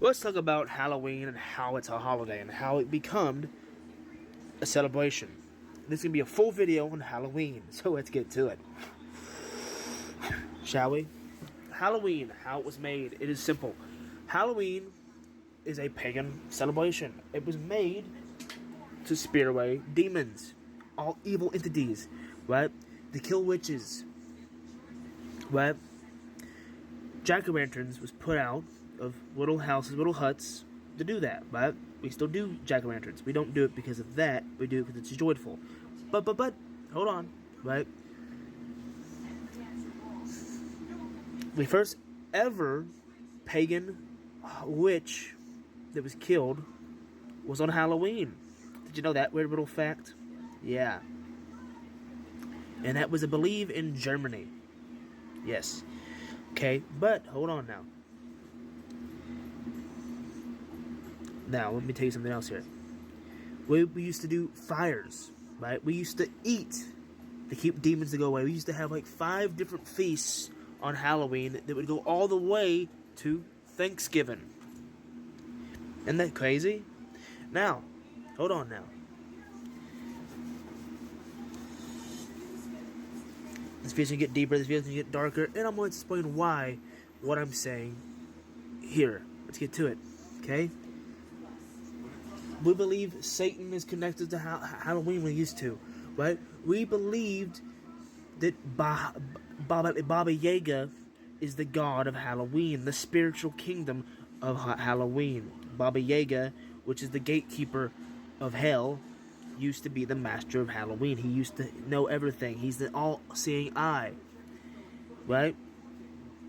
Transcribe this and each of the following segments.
Let's talk about Halloween and how it's a holiday and how it became a celebration. This is going to be a full video on Halloween, so let's get to it. Shall we? Halloween, how it was made. It is simple. Halloween is a pagan celebration. It was made to scare away demons, all evil entities, right? To kill witches, right? Jack-o'-lanterns was put out of little houses, little huts to do that, right? We still do jack-o'-lanterns. We don't do it because of that. We do it because it's joyful. But, hold on, right? The first ever pagan witch that was killed was on Halloween. Did you know that weird little fact? Yeah. And that was, I believe, in Germany. Yes. Okay, but hold on now. Now, let me tell you something else here. We used to do fires, right? We used to eat to keep demons to go away. We used to have like 5 different feasts on Halloween that would go all the way to Thanksgiving. Isn't that crazy? Now, hold on now. This video's gonna get deeper, this video's gonna get darker, and I'm going to explain why, what I'm saying here. Let's get to it, okay? We believe Satan is connected to Halloween. We used to, right? We believed that Baba Yaga is the god of Halloween, the spiritual kingdom of Halloween. Baba Yaga, which is the gatekeeper of hell, used to be the master of Halloween. He used to know everything. He's the all-seeing eye, right?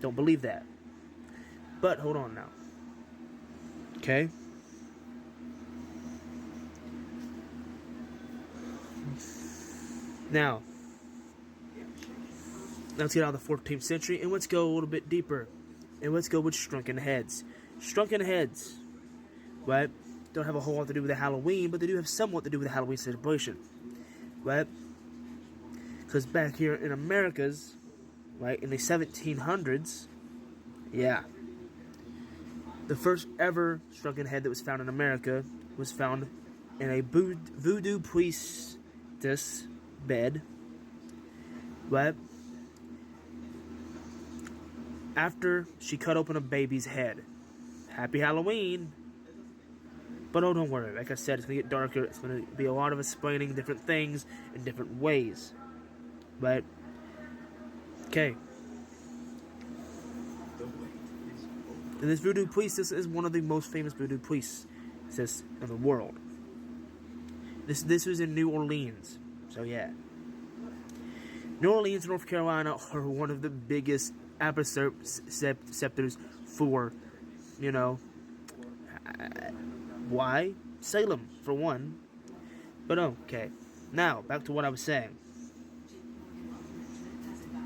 Don't believe that. But hold on now, okay? Now, let's get out of the 14th century and let's go a little bit deeper. And let's go with shrunken heads. Shrunken heads, right, don't have a whole lot to do with the Halloween, but they do have somewhat to do with the Halloween celebration, right? Because back here in Americas, right, in the 1700s, yeah, the first ever shrunken head that was found in America was found in a voodoo priestess bed, right? After she cut open a baby's head. Happy Halloween! But oh, don't worry. Like I said, it's going to get darker. It's going to be a lot of explaining different things in different ways. Right? Okay. And this voodoo priestess is one of the most famous voodoo priestesses in the world. This was in New Orleans. So yeah. New Orleans, North Carolina are one of the biggest epicenters for, you know, why? Salem, for one. But okay. Now, back to what I was saying.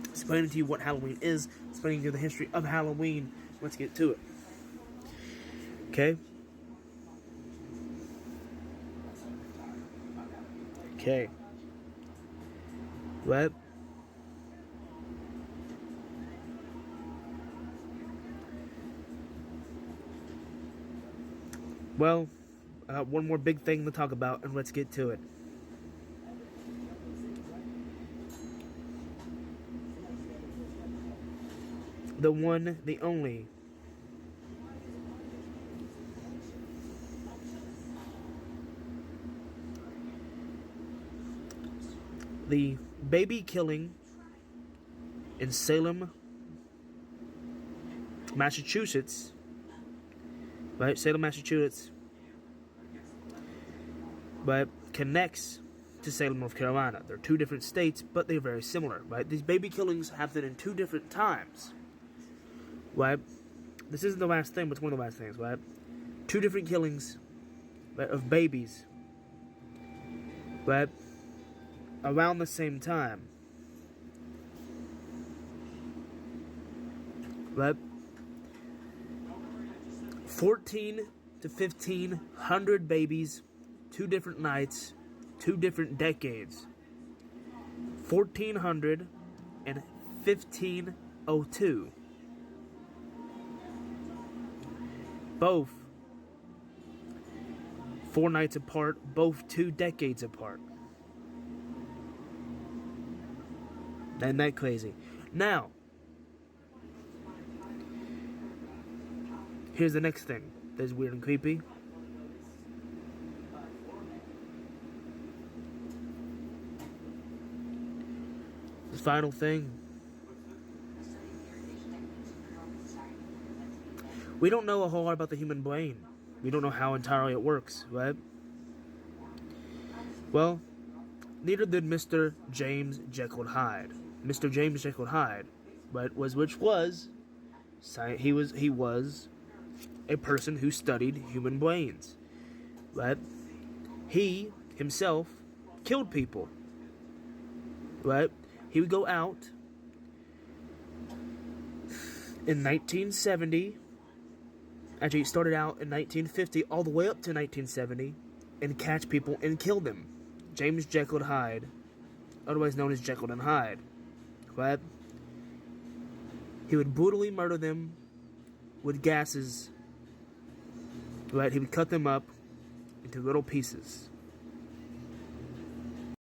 Explaining to you what Halloween is. Explaining to you the history of Halloween. Let's get to it. Okay? Okay. Right? Well, one more big thing to talk about, and let's get to it. The one, the only. The baby killing in Salem, Massachusetts. Right, Salem, Massachusetts, but connects to Salem, North Carolina. They're 2 different states, but they're very similar, right? These baby killings happen in 2 different times, right? This isn't the last thing, but it's one of the last things, right? 2 different killings, right, of babies, right, around the same time, right? 14 to 1,500 babies, 2 different nights, 2 different decades. 1400 and 1502. Both 4 nights apart, both 2 decades apart. Isn't that crazy? Now, here's the next thing that's weird and creepy. The final thing. We don't know a whole lot about the human brain. We don't know how entirely it works, right? Well, neither did Mr. James Jekyll Hyde. Mr. James Jekyll Hyde, right, was a person who studied human brains, right? He himself killed people, right? He would go out in 1970. Actually, he started out in 1950 all the way up to 1970 and catch people and kill them. James Jekyll Hyde, otherwise known as Jekyll and Hyde, right? He would brutally murder them with gases, right? He would cut them up into little pieces.